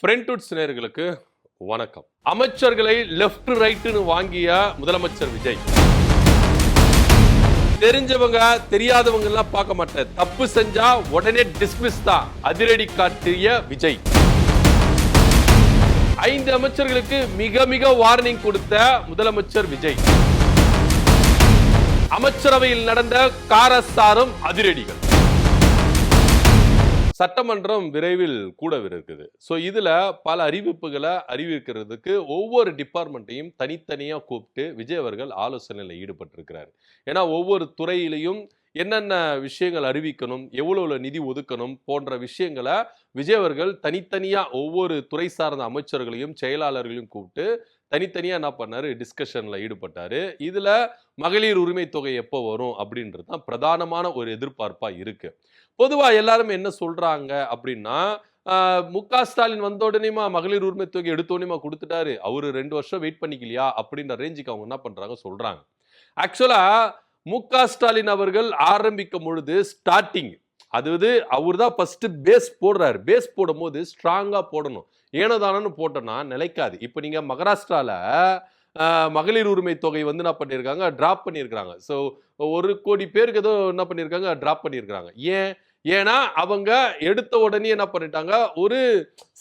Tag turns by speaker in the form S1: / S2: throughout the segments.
S1: ஃப்ரெண்ட்வுட்ஸ் நேயர்களுக்கு வணக்கம். அமைச்சர்களை லெஃப்ட் ரைட்னு வாங்கிய முதலமைச்சர் விஜய், தெரிஞ்சவங்க தெரியாதவங்க எல்லாம் பார்க்க மாட்டேன், தப்பு செஞ்சா உடனே டிஸ்மிஸ் தான் அதிரடி காட்டிய விஜய். 5 அமைச்சர்களுக்கு மிக மிக வார்னிங் கொடுத்த முதலமைச்சர் விஜய். அமைச்சரவையில் நடந்த காரசாரம் அதிரடிகள். சட்டமன்றம் விரைவில் கூடவிருக்குது. ஸோ இதில் பல அறிவிப்புகளை அறிவிக்கிறதுக்கு ஒவ்வொரு டிபார்ட்மெண்ட்டையும் தனித்தனியாக கூப்பிட்டு விஜய் அவர்கள் ஆலோசனையில் ஈடுபட்டிருக்கிறார். ஏன்னா ஒவ்வொரு துறையிலையும் என்னென்ன விஷயங்கள் அறிவிக்கணும், எவ்வளோ நிதி ஒதுக்கணும் போன்ற விஷயங்களை விஜய் அவர்கள் தனித்தனியாக ஒவ்வொரு துறை சார்ந்த அமைச்சர்களையும் செயலாளர்களையும் கூப்பிட்டு தனித்தனியாக என்ன பண்ணார், டிஸ்கஷனில் ஈடுபட்டார். இதில் மகளிர் உரிமை தொகை எப்போ வரும் அப்படின்றது தான் பிரதானமான ஒரு எதிர்பார்ப்பாக இருக்குது. பொதுவாக எல்லாரும் என்ன சொல்கிறாங்க அப்படின்னா, முக ஸ்டாலின் வந்த உடனேமா மகளிர் உரிமை தொகை எடுத்தோடனேமா கொடுத்துட்டாரு, அவரு 2 வருஷம் வெயிட் பண்ணிக்கலையா அப்படின்ற ரேஞ்சுக்கு அவங்க என்ன பண்ணுறாங்க சொல்கிறாங்க. ஆக்சுவலாக முக ஸ்டாலின் அவர்கள் ஆரம்பிக்கும் பொழுது ஸ்டார்டிங் அதாவது அவர் தான் ஃபர்ஸ்ட் பேஸ் போடுறாரு. பேஸ் போடும் போது ஸ்ட்ராங்காக போடணும். ஏனோதானு போட்டோன்னா நிலைக்காது. இப்போ நீங்கள் மகாராஷ்டிராவில் மகளிர் உரிமை தொகை வந்து என்ன பண்ணியிருக்காங்க, ட்ராப் பண்ணியிருக்கிறாங்க. ஸோ 1 கோடி பேருக்கு ஏதோ என்ன பண்ணியிருக்காங்க, ட்ராப் பண்ணியிருக்கிறாங்க. ஏன்னா அவங்க எடுத்த உடனே என்ன பண்ணிட்டாங்க, ஒரு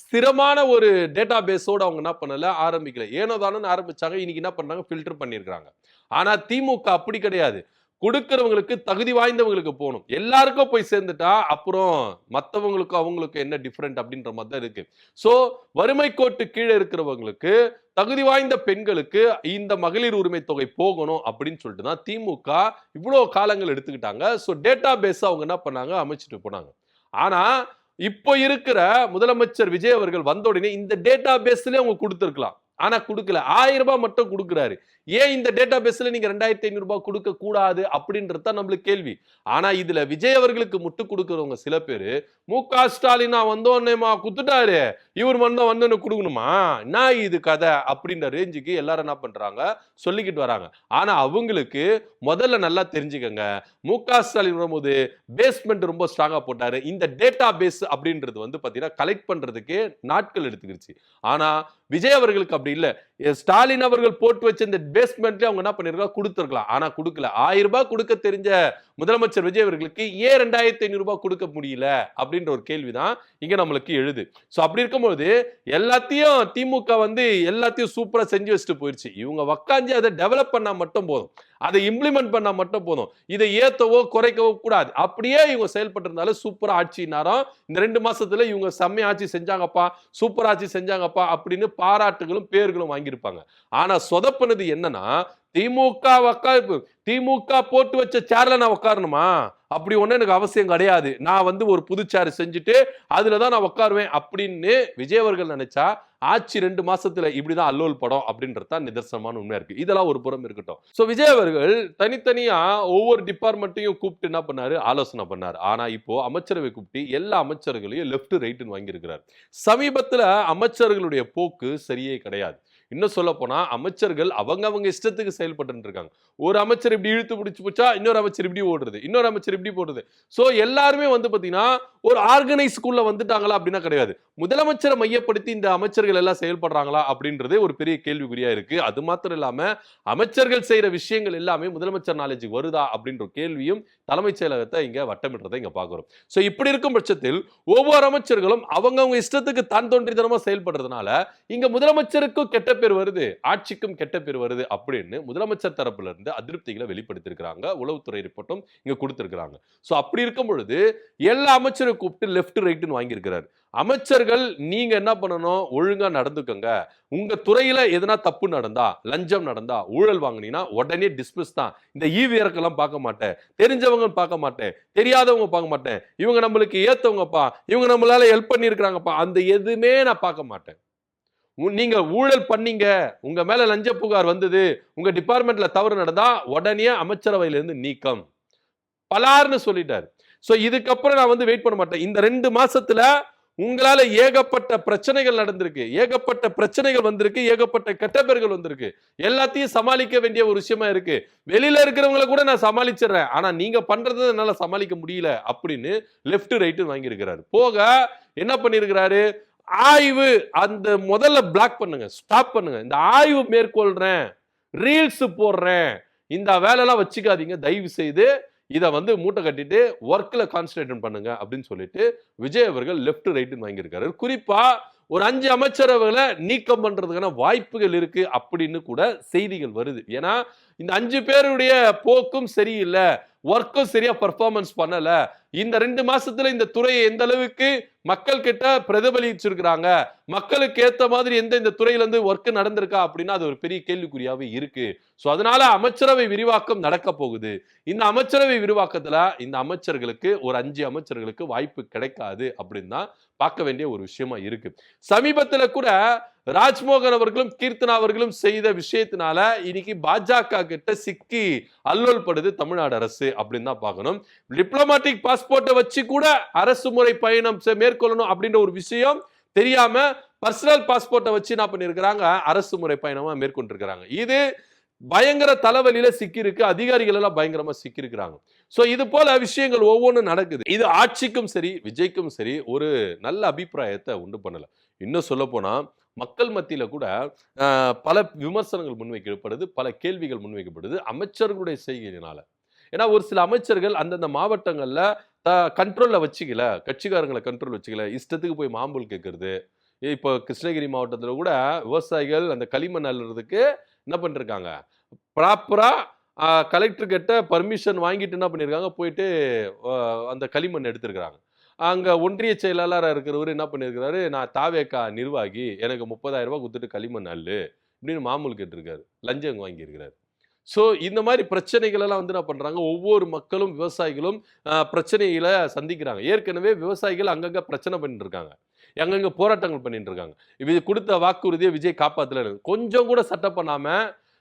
S1: ஸ்திரமான ஒரு டேட்டா பேஸோடு அவங்க என்ன பண்ணல, ஆரம்பிக்கல. ஏனோதானு ஆரம்பிச்சாங்க. இன்னைக்கு என்ன பண்றாங்க, ஃபில்டர் பண்ணியிருக்கிறாங்க. ஆனா திமுக அப்படி கிடையாது. கொடுக்கிறவங்களுக்கு தகுதி வாய்ந்தவங்களுக்கு போகணும். எல்லாருக்கும் போய் சேர்ந்துட்டா அப்புறம் மற்றவங்களுக்கும் அவங்களுக்கும் என்ன டிஃப்ரெண்ட் அப்படின்ற மாதிரி தான் இருக்கு. ஸோ வறுமை கோட்டு கீழே இருக்கிறவங்களுக்கு, தகுதி வாய்ந்த பெண்களுக்கு இந்த மகளிர் உரிமை தொகை போகணும் அப்படின்னு சொல்லிட்டு தான் திமுக இவ்வளோ காலங்கள் எடுத்துக்கிட்டாங்க. ஸோ டேட்டா பேஸ் அவங்க என்ன பண்ணாங்க, அமைச்சிட்டு போனாங்க. ஆனா இப்போ இருக்கிற முதலமைச்சர் விஜய் அவர்கள் வந்த உடனே இந்த டேட்டா பேஸ்லயே அவங்க கொடுத்துருக்கலாம். ஆனா கொடுக்கல. 1000 ரூபாய் மட்டும் கொடுக்குறாரு. ஏன் இந்த டேட்டா பேஸ்ல நீங்க 2500 ரூபாய் கொடுக்க கூடாது அப்படின்றது நம்மளுக்கு கேள்வி. ஆனா இதுல விஜய் அவர்களுக்கு முட்டு கொடுக்கிறவங்க சில பேரு, முக ஸ்டாலின் வந்தோன்னேமா குத்துட்டாரு, இவர் வந்து கொடுக்கணுமா, நான் இது கதை அப்படின்ற ரேஞ்சுக்கு எல்லாரும் என்ன பண்றாங்க, சொல்லிக்கிட்டு வராங்க. ஆனா அவங்களுக்கு முதல்ல நல்லா தெரிஞ்சுக்கங்க, முக ஸ்டாலின் வரும்போது பேஸ்மெண்ட் ரொம்ப ஸ்ட்ராங்கா போட்டாரு. இந்த டேட்டா பேஸ் அப்படின்றது வந்து பாத்தீங்கன்னா கலெக்ட் பண்றதுக்கு நாட்கள் எடுத்துக்கிடுச்சு. ஆனா விஜய் அவர்களுக்கு அப்படி இல்ல. ஸ்டாலின் அவர்கள் போட்டு வச்ச இந்த பேஸ்மெண்ட்ல அவங்க என்ன பண்ணிருக்காங்க, கொடுத்திருக்கலாம். ஆனா கொடுக்கல. 1000 ரூபாய் கொடுக்க தெரிஞ்ச முதலமைச்சர் விஜய் அவர்களுக்கு ஏன் 2500 ரூபாய் கொடுக்க முடியல அப்படின்ற ஒரு கேள்விதான் இங்க நம்மளுக்கு எழுது. சோ அப்படி இருக்கும்போது எல்லாத்தையும் திமுக வந்து எல்லாத்தையும் சூப்பரா செஞ்சு வச்சுட்டு போயிடுச்சு. இவங்க உக்காந்து அதை டெவலப் பண்ணா மட்டும் போதும், அதை இம்ப்ளிமெண்ட் பண்ணா மட்டும் போதும். இதை ஏத்தவோ குறைக்கவோ கூடாது. அப்படியே இவங்க செயல்பட்டு இருந்தாலும் சூப்பரா ஆட்சி நேரம் இந்த 2 மாசத்துல இவங்க செம்மையா ஆட்சி செஞ்சாங்கப்பா, சூப்பர் ஆட்சி செஞ்சாங்கப்பா அப்படின்னு பாராட்டுகளும் பேர்களும் வாங்கியிருப்பாங்க. ஆனா சொதப்பினது என்னன்னா, திமுக போட்டு வச்ச சேர்ல நான் உட்காரணுமா, அப்படி ஒண்ணு எனக்கு அவசியம் கிடையாது. நான் வந்து ஒரு புது சேர் செஞ்சுட்டு அதுலதான் நான் உட்காருவேன் அப்படின்னு விஜய் அவர்கள் நினைச்சா ஆட்சி 2 மாசத்துல இப்படிதான் அல்லோல் படம் அப்படின்றது நிதர்சனமான உண்மையா இருக்கு. இதெல்லாம் ஒரு புறம் இருக்கட்டும். சோ விஜய் அவர்கள் தனித்தனியா ஒவ்வொரு டிபார்ட்மெண்ட்டையும் கூப்பிட்டு என்ன பண்ணாரு, ஆலோசனை பண்ணாரு. ஆனா இப்போ அமைச்சரவை கூப்பிட்டு எல்லா அமைச்சர்களையும் லெஃப்ட் ரைட்னு வாங்கியிருக்கிறார். சமீபத்துல அமைச்சர்களுடைய போக்கு சரியே கிடையாது. இன்னும் சொல்ல போனா அமைச்சர்கள் அவங்க இஷ்டத்துக்கு செயல்பட்டு இருக்காங்க. ஒரு அமைச்சர் இப்படி இழுத்து பிடிச்சு போச்சா, இன்னொரு அமைச்சர் இப்படி ஓடுறது, இன்னொரு அமைச்சர் இப்படி போடுறது. சோ எல்லாருமே வந்து பாத்தீங்கன்னா ஒரு ஆர்கனைஸ்குள்ள வந்துட்டாங்களா அப்படின்னா கிடையாது. முதலமைச்சரை மையப்படுத்தி இந்த அமைச்சர்கள் எல்லாம் செயல்படுறாங்களா அப்படின்றதே ஒரு பெரிய கேள்விக்குறியா இருக்கு. அது மாத்திரம் இல்லாம அமைச்சர்கள் செய்யற விஷயங்கள் எல்லாமே முதலமைச்சர் நாலேஜுக்கு வருதா அப்படின்ற கேள்வியும் தலைமைச் செயலகத்தை இங்க வட்டமிடுறதை இங்க பாக்குறோம். சோ இப்படி இருக்கும் பட்சத்தில் ஒவ்வொரு அமைச்சர்களும் அவங்க இஷ்டத்துக்கு தான் தோன்றித்தனமா செயல்படுறதுனால இங்க முதலமைச்சருக்கும் கெட்ட பேர் வருது, ஆட்சிக்கும் கெட்ட பேர் வருது அப்படின்னு முதலமைச்சர் தரப்புல இருந்து அதிருப்திகளை வெளிப்படுத்தியிருக்கிறாங்க. உளவுத்துறை ரிப்போர்ட்டும் இங்க கொடுத்திருக்கிறாங்க. சோ அப்படி இருக்கும் பொழுது எல்லா அமைச்சரை கூப்பிட்டு லெஃப்ட் ரைட்னு வாங்கியிருக்கிறார். அமைச்சர்கள் நீங்க என்ன பண்ணணும், ஒழுங்கா நடந்துக்கங்க. உங்க துறையில எதனா தப்பு நடந்தா, லஞ்சம் நடந்தா, ஊழல் வாங்கினீங்கன்னா உடனே டிஸ்மிஸ் தான். இந்த ஈவியர்க்கெல்லாம் பார்க்க மாட்டேன், தெரிஞ்சவங்க பார்க்க மாட்டேன், தெரியாதவங்க பார்க்க மாட்டேன், இவங்க நம்மளுக்கு ஏத்தவங்கப்பா, இவங்க நம்மளால ஹெல்ப் பண்ணியிருக்கிறாங்கப்பா, அந்த எதுவுமே நான் பார்க்க மாட்டேன். நீங்க ஊழல் பண்ணீங்க, உங்க மேல லஞ்ச புகார் வந்தது, உங்க டிபார்ட்மெண்ட்ல தவறு நடந்தா உடனே அமைச்சரவையிலிருந்து நீக்கம் பலார்னு சொல்லிட்டாரு. சோ இதுக்கப்புறம் நான் வந்து வெயிட் பண்ண மாட்டேன். இந்த 2 மாசத்துல உங்களால ஏகப்பட்ட பிரச்சனைகள் நடந்திருக்கு, ஏகப்பட்ட பிரச்சனைகள் வந்திருக்கு, ஏகப்பட்ட கெட்ட பேர்கள் வந்திருக்கு. எல்லாத்தையும் சமாளிக்க வேண்டிய ஒரு விஷயமா இருக்கு. வெளியில இருக்கிறவங்களை கூட நான் சமாளிச்சிடுறேன், ஆனா நீங்க பண்றதை என்னால சமாளிக்க முடியல அப்படின்னு லெஃப்ட் ரைட் வாங்கி இருக்கிறாரு. போக என்ன பண்ணிருக்கிறாரு, ஆய்வு அந்த முதல்ல பிளாக் பண்ணுங்க, ஸ்டாப் பண்ணுங்க. இந்த ஆய்வு மேற்கொள்றேன், ரீல்ஸ் போடுறேன், இந்த வேலைலாம் வச்சுக்காதீங்க தயவு செய்து. இதை வந்து மூட்டை கட்டிட்டு ஒர்க்ல கான்சன்ட்ரேட் பண்ணுங்க அப்படின்னு சொல்லிட்டு விஜய் அவர்கள் லெஃப்ட் ரைட்னு வாங்கியிருக்காரு. குறிப்பா ஒரு 5 அமைச்சரவைகளை நீக்கம் பண்றதுக்கான வாய்ப்புகள் இருக்கு அப்படின்னு கூட செய்திகள் வருது. ஏன்னா இந்த 5 பேருடைய போக்கும் சரியில்லை, ஒர்க்கும் சரியா பெர்ஃபார்மன்ஸ் பண்ணல. இந்த 2 மாசத்துல இந்த துறையை எந்த அளவுக்கு மக்கள் கிட்ட பிரதிபலிச்சிருக்கிறாங்க, மக்களுக்கு ஏத்த மாதிரி இந்த துறையில இருந்து ஒர்க் நடந்திருக்கா அப்படின்னா அது ஒரு பெரிய கேள்விக்குறியாவே இருக்கு. சோ அதனால அமைச்சரவை விரிவாக்கம் நடக்க போகுது. இந்த அமைச்சரவை விரிவாக்கத்துல இந்த அமைச்சர்களுக்கு ஒரு 5 அமைச்சர்களுக்கு வாய்ப்பு கிடைக்காது அப்படின்னு தான் பார்க்க வேண்டிய ஒரு விஷயமா இருக்கு. சமீபத்துல கூட ராஜ்மோகன் அவர்களும் கீர்த்தனா அவர்களும் செய்த விஷயத்தினால இன்னைக்கு பாஜக கிட்ட சிக்கி அல்லோல் படுது தமிழ்நாடு அரசு அப்படின்னு தான் பார்க்கணும். டிப்ளமேட்டிக் பாஸ்போர்ட்டை வச்சு கூட அரசு முறை பயணம் மேற்கொள்ளணும் அப்படின்ற ஒரு விஷயம் தெரியாம பர்சனல் பாஸ்போர்ட்டை வச்சு என்ன பண்ணிருக்கிறாங்க, அரசு முறை பயணமா மேற்கொண்டிருக்கிறாங்க. இது பயங்கர தலைவலியில சிக்கி இருக்கு, அதிகாரிகள் எல்லாம் பயங்கரமா சிக்கி இருக்கிறாங்க. சோ இது போல விஷயங்கள் ஒவ்வொன்றும் நடக்குது. இது ஆட்சிக்கும் சரி விஜய்க்கும் சரி ஒரு நல்ல அபிப்பிராயத்தை உண்டு பண்ணல. இன்னும் சொல்ல போனா மக்கள் மத்தியில கூட பல விமர்சனங்கள் முன்வைக்கப்படுது, பல கேள்விகள் முன்வைக்கப்படுது அமைச்சர்களுடைய செய்கையினால. ஏன்னா ஒரு சில அமைச்சர்கள் அந்தந்த மாவட்டங்கள்ல கண்ட்ரோல்ல வச்சுக்கல, கட்சிக்காரங்களை கண்ட்ரோல் வச்சுக்கல, இஷ்டத்துக்கு போய் மாம்பூல் கேட்கறது. இப்போ கிருஷ்ணகிரி மாவட்டத்துல கூட விவசாயிகள் அந்த களிமண் அள்ளுறதுக்கு என்ன பண்ணிருக்காங்க, ப்ராப்பரா கலெக்டர் கிட்ட பர்மிஷன் வாங்கிட்டு என்ன பண்ணிருக்காங்க, போயிட்டு அந்த களிமண் எடுத்திருக்கிறாங்க. அங்க ஒன்றிய செயலாளராக இருக்கிறவர் என்ன பண்ணிருக்கிறாரு, நான் தாவேகா நிர்வாகி, எனக்கு 30,000 ரூபாய் கொடுத்துட்டு களிமண் அள்ளு அப்படின்னு மாமூல் கேட்டிருக்காரு, லஞ்சம் வாங்கியிருக்கிறாரு. ஸோ இந்த மாதிரி பிரச்சனைகள் எல்லாம் வந்து என்ன பண்றாங்க, ஒவ்வொரு மக்களும் விவசாயிகளும் பிரச்சனைகளை சந்திக்கிறாங்க. ஏற்கனவே விவசாயிகள் அங்கங்க பிரச்சனை பண்ணிட்டு இருக்காங்க, அங்கங்க போராட்டங்கள் பண்ணிட்டு இருக்காங்க. இது கொடுத்த வாக்குறுதியை விஜய் காப்பாத்தல. கொஞ்சம் கூட சட்டம் பண்ணாம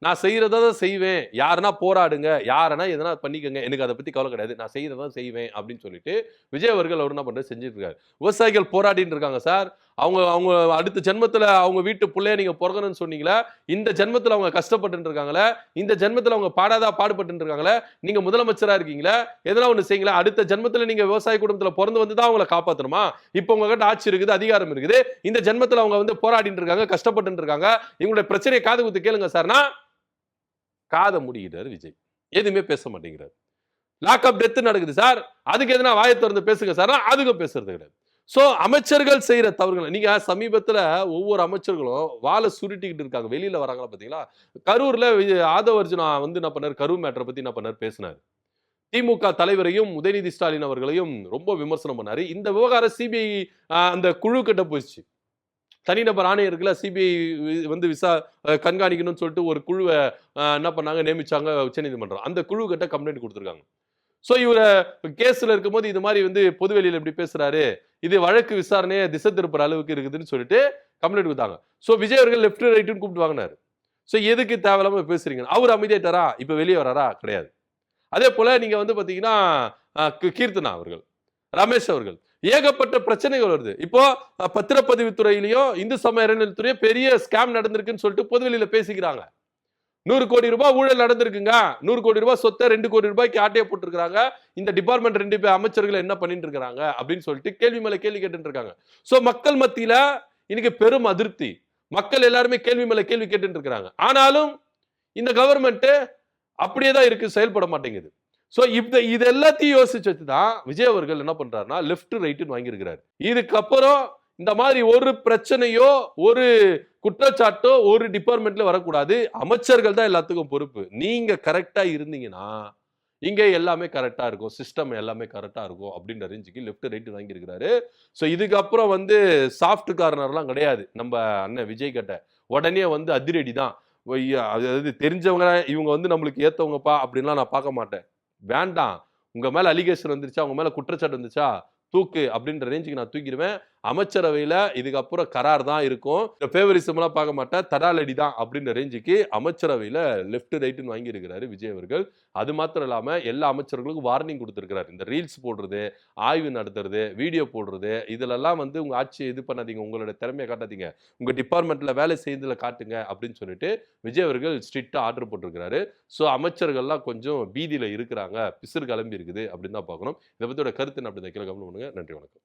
S1: நான் செய்யறதா தான் செய்வேன், யாருன்னா போராடுங்க, யாருன்னா எதனா பண்ணிக்கங்க, எனக்கு அதை பத்தி கவலை கிடையாது, நான் செய்யறதா செய்வேன் அப்படின்னு சொல்லிட்டு விஜய் அவர்கள் அவர் என்ன பண்றது செஞ்சுட்டு இருக்காரு. விவசாயிகள் போராடிட்டு இருக்காங்க சார். அவங்க அவங்க அடுத்த ஜென்மத்துல அவங்க வீட்டு பிள்ளைய நீங்க பிறக்கணும்னு சொன்னீங்களா, இந்த ஜென்மத்துல அவங்க கஷ்டப்பட்டு இருக்காங்களே, இந்த ஜென்மத்துல அவங்க பாடாத இருக்காங்களே, நீங்க முதலமைச்சரா இருக்கீங்களா, எதனா ஒண்ணு செய்யுங்களா, அடுத்த ஜென்மத்துல நீங்க விவசாய குடும்பத்துல பிறந்து வந்து தான் அவங்களை காப்பாற்றணுமா, இப்ப உங்ககிட்ட ஆட்சி இருக்குது, அதிகாரம் இருக்குது, இந்த ஜென்மத்துல அவங்க வந்து போராடிட்டு இருக்காங்க, கஷ்டப்பட்டு இருக்காங்க, இவங்களுடைய பிரச்சனையை காது குத்து கேளுங்க சார்னா காத மூடிக்கிறாரு விஜய். எதுவுமே பேச மாட்டேங்கிறார். லாக் அப் டெத் நடக்குது சார், அதுக்கு எதனா வாயை திறந்து பேசுங்க சார், அதுக்கும் பேசுறது கிடையாது. சோ அமைச்சர்கள் செய்யற தவறுகள் நீங்க சமீபத்துல ஒவ்வொரு அமைச்சர்களும் வாழை சுருட்டிக்கிட்டு இருக்காங்க, வெளியில வராங்களா பாத்தீங்களா. கரூர்ல ஆதவ அர்ஜுனா வந்து என்ன பண்ணாரு, கரூர் மேட்டரை பத்தி என்ன பண்ணாரு பேசினாரு. திமுக தலைவரையும் உதயநிதி ஸ்டாலின் அவர்களையும் ரொம்ப விமர்சனம் பண்ணாரு. இந்த விவகாரம் சிபிஐ அந்த குழு கிட்ட போயிடுச்சு. தனிநபர் ஆணையம் இருக்குல்ல, சிபிஐ வந்து கண்காணிக்கணும்னு சொல்லிட்டு ஒரு குழுவை என்ன பண்ணாங்க, நியமிச்சாங்க உச்சநீதிமன்றம். அந்த குழு கிட்ட கம்ப்ளைண்ட் கொடுத்துருக்காங்க. சோ இவர கேஸ்ல இருக்கும்போது இது மாதிரி வந்து பொதுவெளியில எப்படி பேசுறாரு, இது வழக்கு விசாரணையை திசை திருப்புற அளவுக்கு இருக்குதுன்னு சொல்லிட்டு கம்ப்ளைண்ட் கொடுத்தாங்க. சோ விஜய் அவர்கள் லெஃப்ட் ரைட்னு கூப்பிட்டு வாங்கினாரு. சோ எதுக்கு தேவையில்லாம பேசுறீங்க, அவர் அமைதியாயிட்டாரா, இப்ப வெளியே வராரா, கிடையாது. அதே போல நீங்க வந்து பாத்தீங்கன்னா கீர்த்தனா அவர்கள், ரமேஷ் அவர்கள், ஏகப்பட்ட பிரச்சனைகள் வருது. இப்போ பத்திரப்பதிவு துறையிலையும் இந்து சமய அறநிலையத்துறையும் பெரிய ஸ்கேம் நடந்திருக்குன்னு சொல்லிட்டு பொதுவெளியில பேசிக்கிறாங்க. 100 கோடி ரூபாய் ஊழல் நடந்திருக்குங்க, 100 கோடி ரூபாய் சொத்தை 2 கோடி ரூபாய்க்கு ஆட்டையை போட்டுருக்காங்க, இந்த டிபார்ட்மெண்ட் 2 அமைச்சர்கள் என்ன பண்ணிட்டு இருக்காங்க அப்படின்னு சொல்லிட்டு கேள்வி மேல கேள்வி கேட்டு இருக்காங்க. சோ மக்கள் மத்தியில இன்னைக்கு பெரும் அதிருப்தி, மக்கள் எல்லாருமே கேள்வி மேல கேள்வி கேட்டு இருக்காங்க. ஆனாலும் இந்த கவர்மெண்ட் அப்படியேதான் இருக்கு, செயல்பட மாட்டேங்குது. சோ இது எல்லாத்தையும் யோசிச்சு வச்சுதான் விஜய் அவர்கள் என்ன பண்றாருன்னா லெஃப்ட் ரைட்னு வாங்கியிருக்கிறார். இதுக்கப்புறம் இந்த மாதிரி ஒரு பிரச்சனையோ ஒரு குற்றச்சாட்டோ ஒரு டிபார்ட்மெண்ட்ல வரக்கூடாது, அமைச்சர்கள் தான் எல்லாத்துக்கும் பொறுப்பு. நீங்க கரெக்டா இருந்தீங்கன்னா இங்க எல்லாமே கரெக்டா இருக்கும், சிஸ்டம் எல்லாமே கரெக்டா இருக்கும் அப்படின்ற ரேஞ்சுக்கு லெஃப்ட் ரைட் வாங்கி இருக்கிறாரு. சோ இதுக்கப்புறம் வந்து சாஃப்ட் கார்னர்லாம் கிடையாது நம்ம அண்ணன் விஜய் கிட்ட. உடனே வந்து அதிரடி தான். அதாவது தெரிஞ்சவங்க இவங்க வந்து நம்மளுக்கு ஏத்தவங்கப்பா அப்படின்லாம் நான் பார்க்க மாட்டேன். வேண்டாம், உங்க மேல அலிகேஷன் வந்துருச்சா, உங்க மேல குற்றச்சாட்டு வந்துச்சா, தூக்கு அப்படின்ற ரேஞ்சுக்கு நான் தூக்கிடுவேன். அமைச்சரவையில இதுக்கப்புறம் கரார் தான் இருக்கும், ஃபேவரிசம் எல்லாம் பார்க்க மாட்டேன், தடாலடி தான் அப்படின்ற ரேஞ்சுக்கு அமைச்சரவையில லெஃப்ட் ரைட்னு வாங்கி இருக்கிறாரு விஜய் அவர்கள். அது மாத்திரம் இல்லாம எல்லா அமைச்சர்களுக்கும் வார்னிங் கொடுத்திருக்கிறார். இந்த ரீல்ஸ் போடுறது, ஆய்வு நடத்துறது, வீடியோ போடுறது, இதுலெல்லாம் வந்து உங்க ஆட்சியை இது பண்ணாதீங்க, உங்களோட திறமையை காட்டாதீங்க, உங்க டிபார்ட்மெண்ட்ல வேலை செய்ததுல காட்டுங்க அப்படின்னு சொல்லிட்டு விஜய் அவர்கள் ஸ்ட்ரிக்டா ஆர்டர் போட்டிருக்கிறாரு. சோ அமைச்சர்கள்லாம் கொஞ்சம் பீதியில இருக்கிறாங்க, பிசுறு கிளம்பி இருக்குது அப்படின்னு தான் பார்க்கணும். இதை பத்தியோட கருத்து என்ன அப்படின்னு கீழே கவனம் பண்ணுங்க. நன்றி, வணக்கம்.